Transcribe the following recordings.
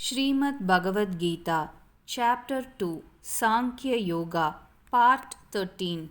Srimad Bhagavad Gita, Chapter 2, Sankhya Yoga, Part 13.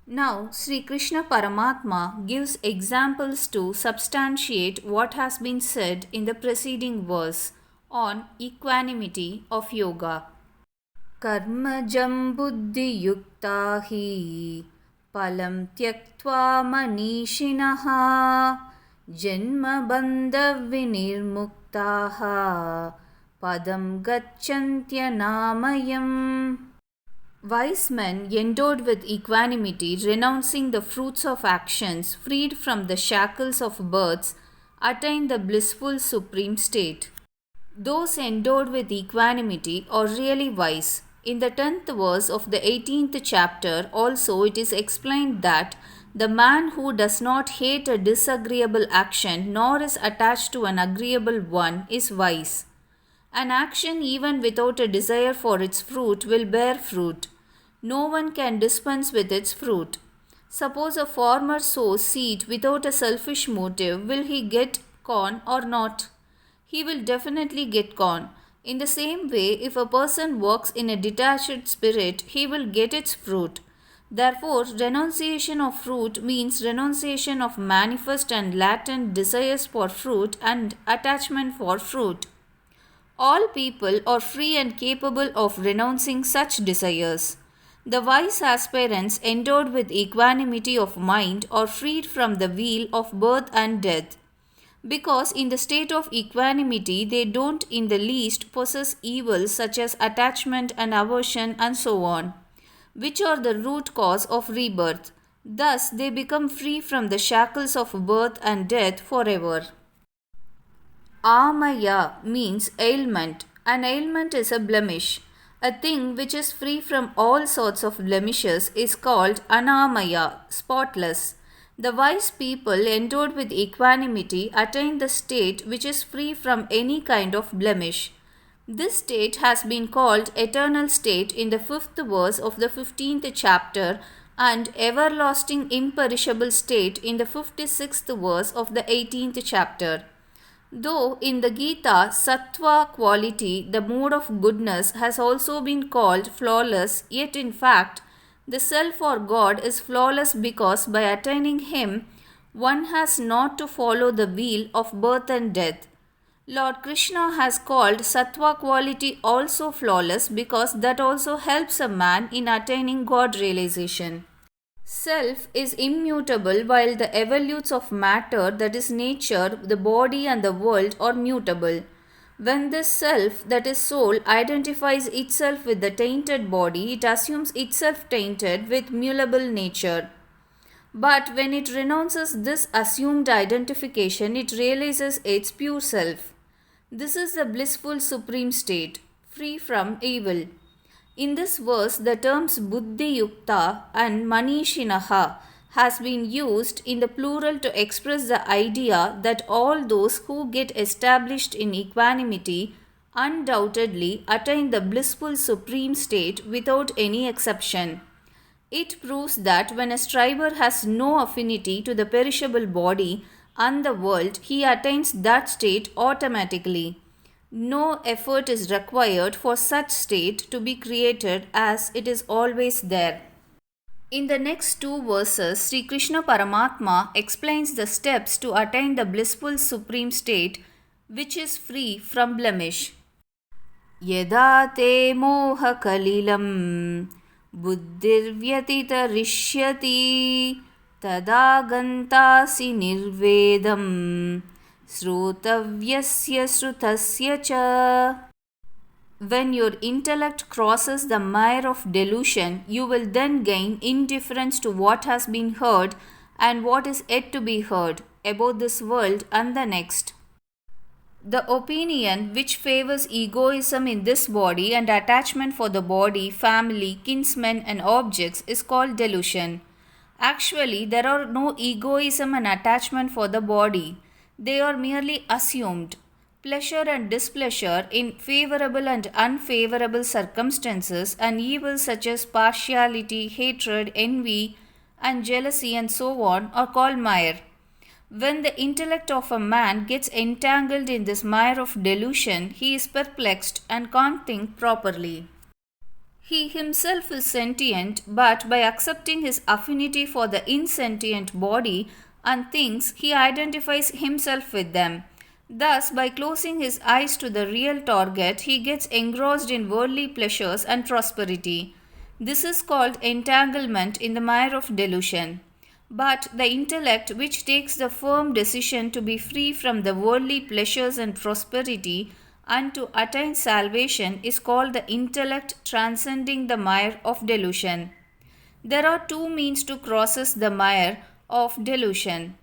Now, Sri Krishna Paramatma gives examples to substantiate what has been said in the preceding verse on equanimity of yoga. Karmajam buddhi yukta hi palam tyaktva manishinaha janma bandha vinirmuktaha padam gacchantya. Wise men endowed with equanimity, renouncing the fruits of actions, freed from the shackles of births, attain the blissful supreme state. Those endowed with equanimity are really wise. In the 10th verse of the 18th chapter also it is explained that the man who does not hate a disagreeable action nor is attached to an agreeable one is wise. An action even without a desire for its fruit will bear fruit. No one can dispense with its fruit. Suppose a farmer sows seed without a selfish motive, will he get corn or not? He will definitely get corn. In the same way, if a person walks in a detached spirit, he will get its fruit. Therefore, renunciation of fruit means renunciation of manifest and latent desires for fruit and attachment for fruit. All people are free and capable of renouncing such desires. The wise aspirants endowed with equanimity of mind are freed from the wheel of birth and death. Because in the state of equanimity they don't in the least possess evils such as attachment and aversion and so on, which are the root cause of rebirth. Thus they become free from the shackles of birth and death forever. Amaya means ailment. An ailment is a blemish. A thing which is free from all sorts of blemishes is called anamaya, spotless. The wise people endowed with equanimity attain the state which is free from any kind of blemish. This state has been called eternal state in the 5th verse of the 15th chapter and everlasting imperishable state in the 56th verse of the 18th chapter. Though in the Gita, sattva quality, the mode of goodness, has also been called flawless, yet in fact, the self or God is flawless because by attaining Him, one has not to follow the wheel of birth and death. Lord Krishna has called sattva quality also flawless because that also helps a man in attaining God realization. Self is immutable while the evolutes of matter, that is nature, the body and the world are mutable. When this self, that is soul, identifies itself with the tainted body, it assumes itself tainted with mutable nature. But when it renounces this assumed identification, it realizes its pure self. This is the blissful supreme state, free from evil. In this verse, the terms buddhi yukta and manishinaha has been used in the plural to express the idea that all those who get established in equanimity undoubtedly attain the blissful supreme state without any exception. It proves that when a striver has no affinity to the perishable body and the world, he attains that state automatically. No effort is required for such state to be created as it is always there. In the next two verses, Sri Krishna Paramatma explains the steps to attain the blissful supreme state which is free from blemish. Yada te moha kalilam buddhirvyatitarishyati tada gantasi nirvedam Srutavyasya srutasya cha. When your intellect crosses the mire of delusion, you will then gain indifference to what has been heard and what is yet to be heard about this world and the next. The opinion which favors egoism in this body and attachment for the body, family, kinsmen and objects is called delusion. Actually, there are no egoism and attachment for the body. They are merely assumed. Pleasure and displeasure in favorable and unfavorable circumstances and evils such as partiality, hatred, envy, and jealousy and so on are called mire. When the intellect of a man gets entangled in this mire of delusion, he is perplexed and can't think properly. He himself is sentient, but by accepting his affinity for the insentient body and things, he identifies himself with them. Thus, by closing his eyes to the real target, he gets engrossed in worldly pleasures and prosperity. This is called entanglement in the mire of delusion. But the intellect, which takes the firm decision to be free from the worldly pleasures and prosperity and to attain salvation, is called the intellect transcending the mire of delusion. There are two means to cross the mire of delusion: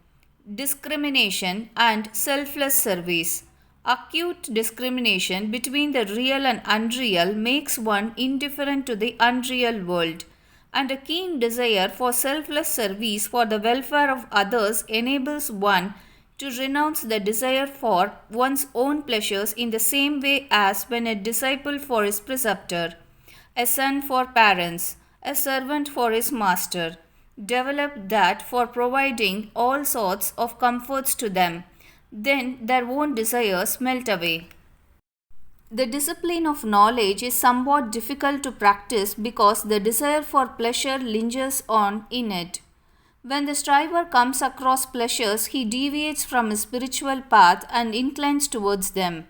discrimination and selfless service. Acute discrimination between the real and unreal makes one indifferent to the unreal world, and a keen desire for selfless service for the welfare of others enables one to renounce the desire for one's own pleasures in the same way as when a disciple for his preceptor, a son for parents, a servant for his master, develop that for providing all sorts of comforts to them, then their own desires melt away. The discipline of knowledge is somewhat difficult to practice because the desire for pleasure lingers on in it. When the striver comes across pleasures, he deviates from his spiritual path and inclines towards them.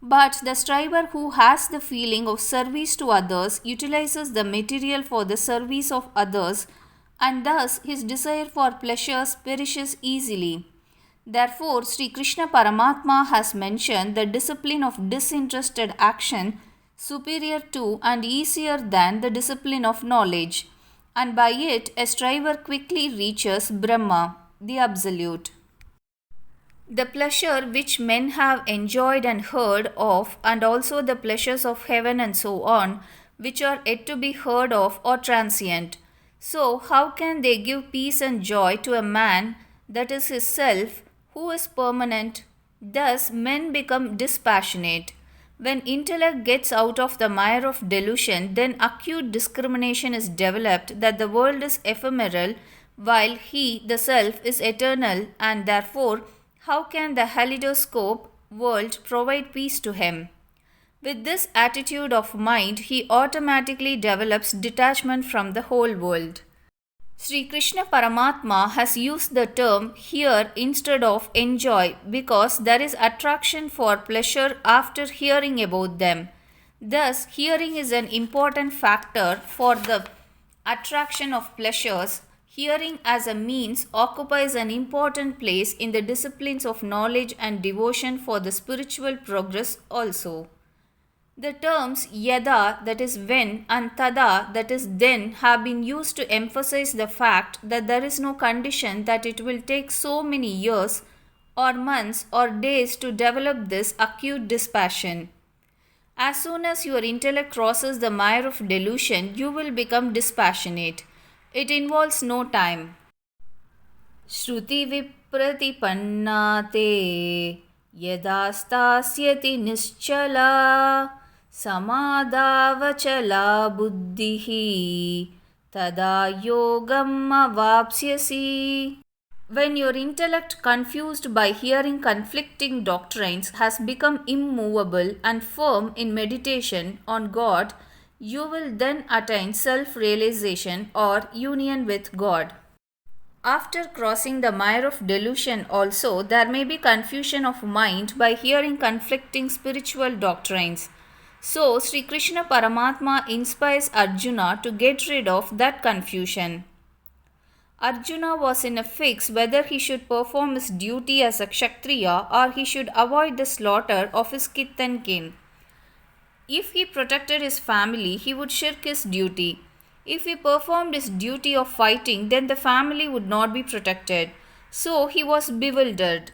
But the striver who has the feeling of service to others utilizes the material for the service of others, and thus his desire for pleasures perishes easily. Therefore, Sri Krishna Paramatma has mentioned the discipline of disinterested action superior to and easier than the discipline of knowledge, and by it a striver quickly reaches Brahma, the Absolute. The pleasure which men have enjoyed and heard of, and also the pleasures of heaven and so on, which are yet to be heard of, are transient. So, how can they give peace and joy to a man, that is his self, who is permanent? Thus, men become dispassionate. When intellect gets out of the mire of delusion, then acute discrimination is developed that the world is ephemeral, while he, the self, is eternal, and therefore, how can the kaleidoscope world provide peace to him? With this attitude of mind, he automatically develops detachment from the whole world. Sri Krishna Paramatma has used the term hear instead of enjoy because there is attraction for pleasure after hearing about them. Thus, hearing is an important factor for the attraction of pleasures. Hearing as a means occupies an important place in the disciplines of knowledge and devotion for the spiritual progress also. The terms yada, that is when, and tada, that is then, have been used to emphasize the fact that there is no condition that it will take so many years or months or days to develop this acute dispassion. As soon as your intellect crosses the mire of delusion, you will become dispassionate. It involves no time. Shruti vipratipanna te yada stasyati nischala samadavachala buddhihi tada yogam avapsyasi. When your intellect, confused by hearing conflicting doctrines, has become immovable and firm in meditation on God, you will then attain self-realization or union with God. After crossing the mire of delusion also, there may be confusion of mind by hearing conflicting spiritual doctrines. So, Sri Krishna Paramatma inspires Arjuna to get rid of that confusion. Arjuna was in a fix whether he should perform his duty as a Kshatriya or he should avoid the slaughter of his kith and kin. If he protected his family, he would shirk his duty. If he performed his duty of fighting, then the family would not be protected. So he was bewildered.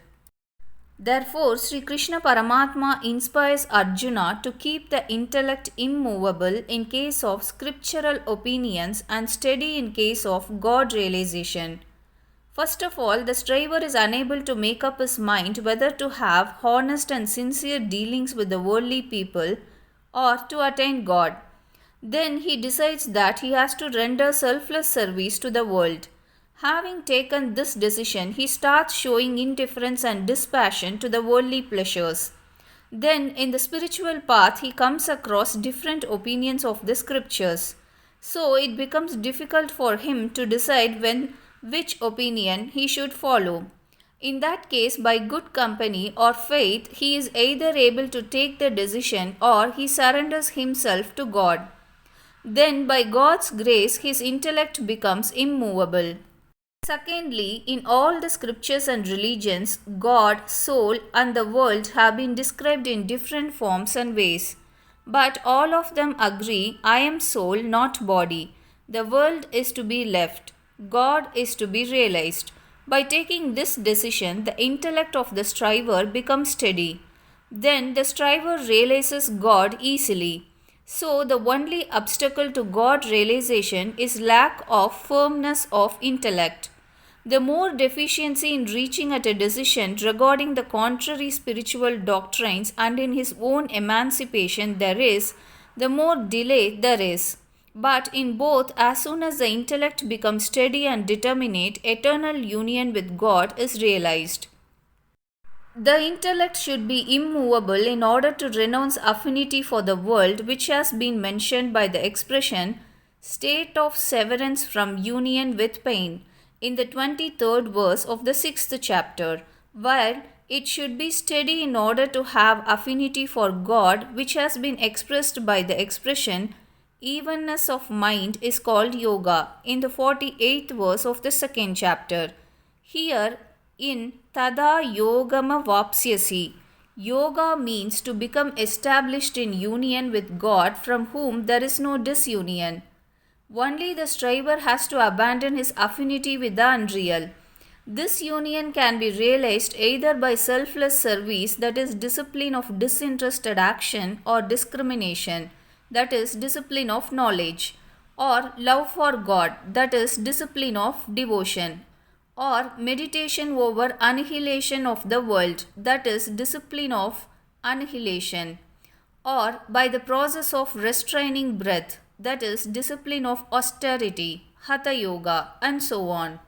Therefore, Sri Krishna Paramatma inspires Arjuna to keep the intellect immovable in case of scriptural opinions and steady in case of God realization. First of all, the striver is unable to make up his mind whether to have honest and sincere dealings with the worldly people or to attain God. Then he decides that he has to render selfless service to the world. Having taken this decision, he starts showing indifference and dispassion to the worldly pleasures. Then, in the spiritual path, he comes across different opinions of the scriptures. So, it becomes difficult for him to decide which opinion he should follow. In that case, by good company or faith, he is either able to take the decision or he surrenders himself to God. Then, by God's grace, his intellect becomes immovable. Secondly, in all the scriptures and religions, God, soul, and the world have been described in different forms and ways. But all of them agree, I am soul, not body. The world is to be left. God is to be realized. By taking this decision, the intellect of the striver becomes steady. Then the striver realizes God easily. So, the only obstacle to God realization is lack of firmness of intellect. The more deficiency in reaching at a decision regarding the contrary spiritual doctrines and in his own emancipation there is, the more delay there is. But in both, as soon as the intellect becomes steady and determinate, eternal union with God is realized. The intellect should be immovable in order to renounce affinity for the world, which has been mentioned by the expression state of severance from union with pain in the 23rd verse of the 6th chapter, while it should be steady in order to have affinity for God, which has been expressed by the expression evenness of mind is called yoga in the 48th verse of the 2nd chapter. Here in Tada Yogama Vapsyasi, yoga means to become established in union with God from whom there is no disunion. Only the striver has to abandon his affinity with the unreal. This union can be realized either by selfless service, that is, discipline of disinterested action, or discrimination, that is, discipline of knowledge, or love for God, that is, discipline of devotion, or meditation over annihilation of the world, that is, discipline of annihilation, or by the process of restraining breath, that is, discipline of austerity, hatha yoga, and so on.